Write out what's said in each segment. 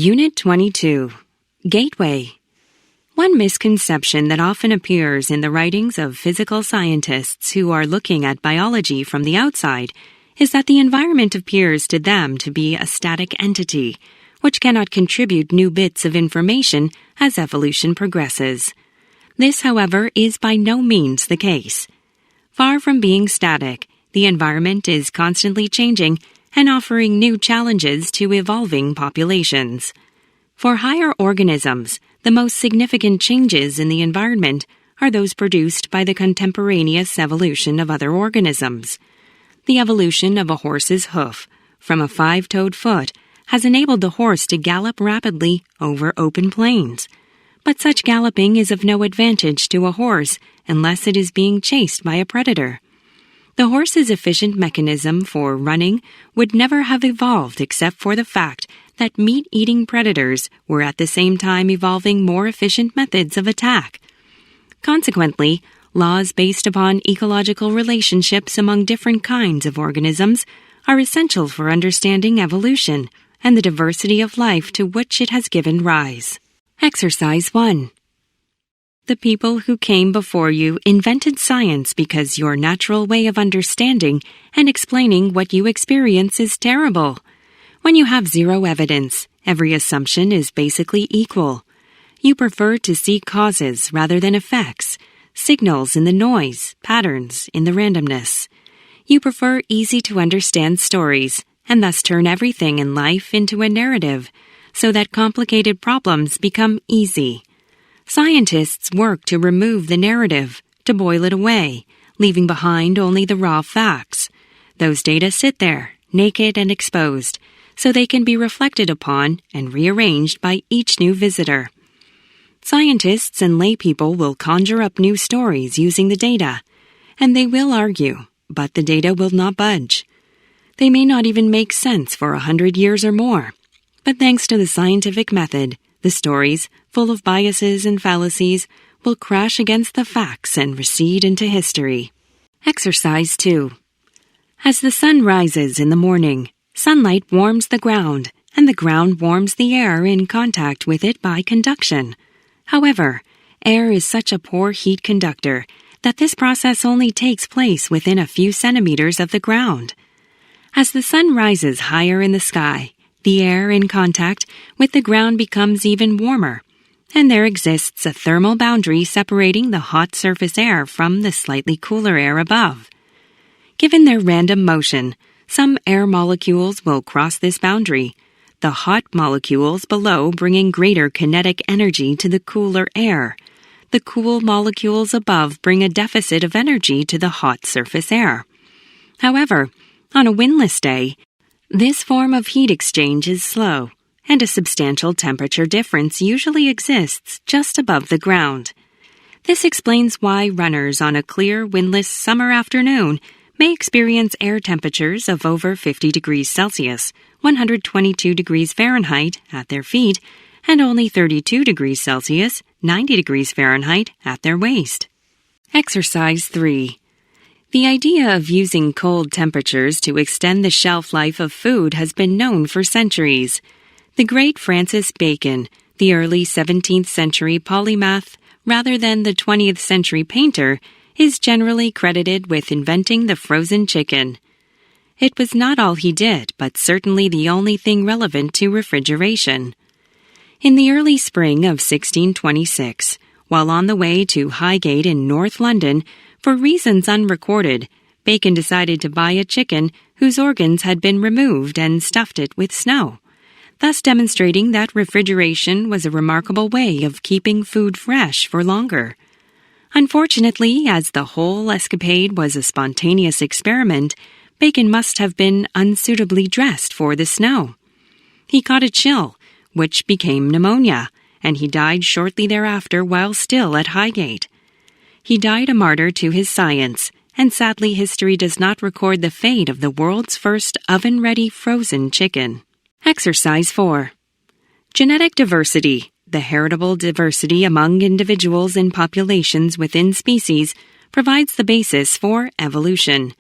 Unit 22. Gateway. One misconception that often appears in the writings of physical scientists who are looking at biology from the outside is that the environment appears to them to be a static entity, which cannot contribute new bits of information as evolution progresses. This, however, is by no means the case. Far from being static, the environment is constantly changing and offering new challenges to evolving populations. For higher organisms, the most significant changes in the environment are those produced by the contemporaneous evolution of other organisms. The evolution of a horse's hoof from a 5-toed foot has enabled the horse to gallop rapidly over open plains. But such galloping is of no advantage to a horse unless it is being chased by a predator. The horse's efficient mechanism for running would never have evolved except for the fact that meat-eating predators were at the same time evolving more efficient methods of attack. Consequently, laws based upon ecological relationships among different kinds of organisms are essential for understanding evolution and the diversity of life to which it has given rise. Exercise 1. The people who came before you invented science because your natural way of understanding and explaining what you experience is terrible. When you have zero evidence, every assumption is basically equal. You prefer to see causes rather than effects, signals in the noise, patterns in the randomness. You prefer easy-to-understand stories and thus turn everything in life into a narrative so that complicated problems become easy. Scientists work to remove the narrative, to boil it away, leaving behind only the raw facts. Those data sit there, naked and exposed, so they can be reflected upon and rearranged by each new visitor. Scientists and laypeople will conjure up new stories using the data, and they will argue, but the data will not budge. They may not even make sense for 100 years or more, but thanks to the scientific method, the stories, full of biases and fallacies, will crash against the facts and recede into history. Exercise 2. As the sun rises in the morning, sunlight warms the ground, and the ground warms the air in contact with it by conduction. However, air is such a poor heat conductor that this process only takes place within a few centimeters of the ground. As the sun rises higher in the sky, the air in contact with the ground becomes even warmer, and there exists a thermal boundary separating the hot surface air from the slightly cooler air above. Given their random motion, some air molecules will cross this boundary, the hot molecules below bringing greater kinetic energy to the cooler air. The cool molecules above bring a deficit of energy to the hot surface air. However, on a windless day, this form of heat exchange is slow, and a substantial temperature difference usually exists just above the ground. This explains why runners on a clear, windless summer afternoon may experience air temperatures of over 50 degrees Celsius, 122 degrees Fahrenheit at their feet, and only 32 degrees Celsius, 90 degrees Fahrenheit at their waist. Exercise 3. The idea of using cold temperatures to extend the shelf life of food has been known for centuries. The great Francis Bacon, the early 17th century polymath rather than the 20th century painter, is generally credited with inventing the frozen chicken. It was not all he did, but certainly the only thing relevant to refrigeration. In the early spring of 1626, while on the way to Highgate in North London, for reasons unrecorded, Bacon decided to buy a chicken whose organs had been removed and stuffed it with snow, thus demonstrating that refrigeration was a remarkable way of keeping food fresh for longer. Unfortunately, as the whole escapade was a spontaneous experiment, Bacon must have been unsuitably dressed for the snow. He caught a chill, which became pneumonia, and he died shortly thereafter while still at Highgate. He died a martyr to his science, and sadly history does not record the fate of the world's first oven-ready frozen chicken. Exercise 4. Genetic diversity, the heritable diversity among individuals and populations within species, provides the basis for evolution.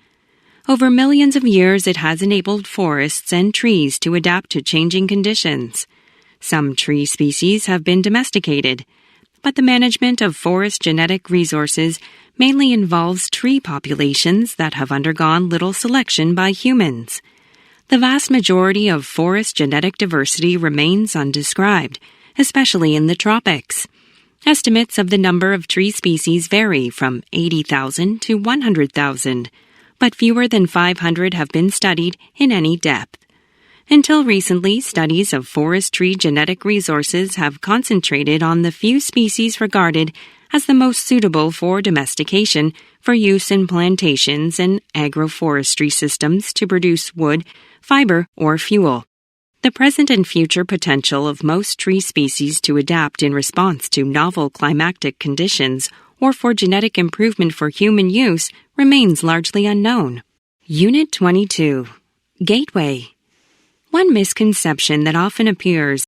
Over millions of years, it has enabled forests and trees to adapt to changing conditions. Some tree species have been domesticated, but the management of forest genetic resources mainly involves tree populations that have undergone little selection by humans. The vast majority of forest genetic diversity remains undescribed, especially in the tropics. Estimates of the number of tree species vary from 80,000 to 100,000, but fewer than 500 have been studied in any depth. Until recently, studies of forest tree genetic resources have concentrated on the few species regarded as the most suitable for domestication for use in plantations and agroforestry systems to produce wood, fiber, or fuel. The present and future potential of most tree species to adapt in response to novel climatic conditions or for genetic improvement for human use remains largely unknown. Unit 22. Gateway. One misconception that often appears